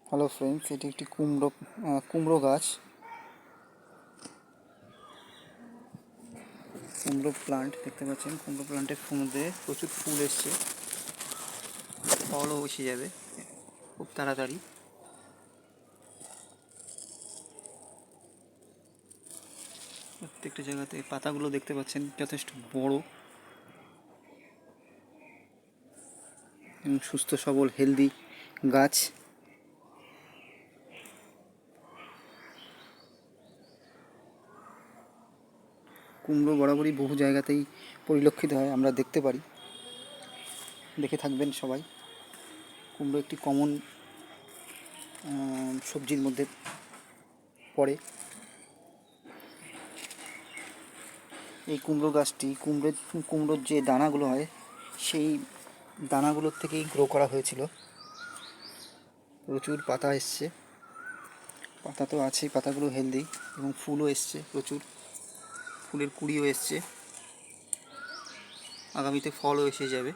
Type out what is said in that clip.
Hello friends, এটি একটি কুমড়ো গাছ, কুমড়ো প্লান্ট দেখতে পাচ্ছেন। কুমড়ো প্লান্টের মধ্যে প্রচুর ফুল এসছে, ফলও এসে যাবে খুব তাড়াতাড়ি। প্রত্যেকটা জায়গাতে পাতাগুলো দেখতে পাচ্ছেন যথেষ্ট বড় এবং সুস্থ সবল হেলদি গাছ। কুমড়ো বরাবরই বহু জায়গাতেই পরিলক্ষিত হয়, আমরা দেখতে পারি, দেখে থাকবেন সবাই। কুমড়ো একটি কমন সবজির মধ্যে পড়ে। এই কুমড়ো গাছটি কুমড়োর যে দানাগুলো হয় সেই দানাগুলোর থেকেই গ্রো করা হয়েছিল। প্রচুর পাতা এসছে, পাতা তো আছেই, পাতাগুলো হেলদি এবং ফুলও এসছে, প্রচুর ফুলের কুঁড়িও এসছে, আগামীতে ফলও এসে যাবে।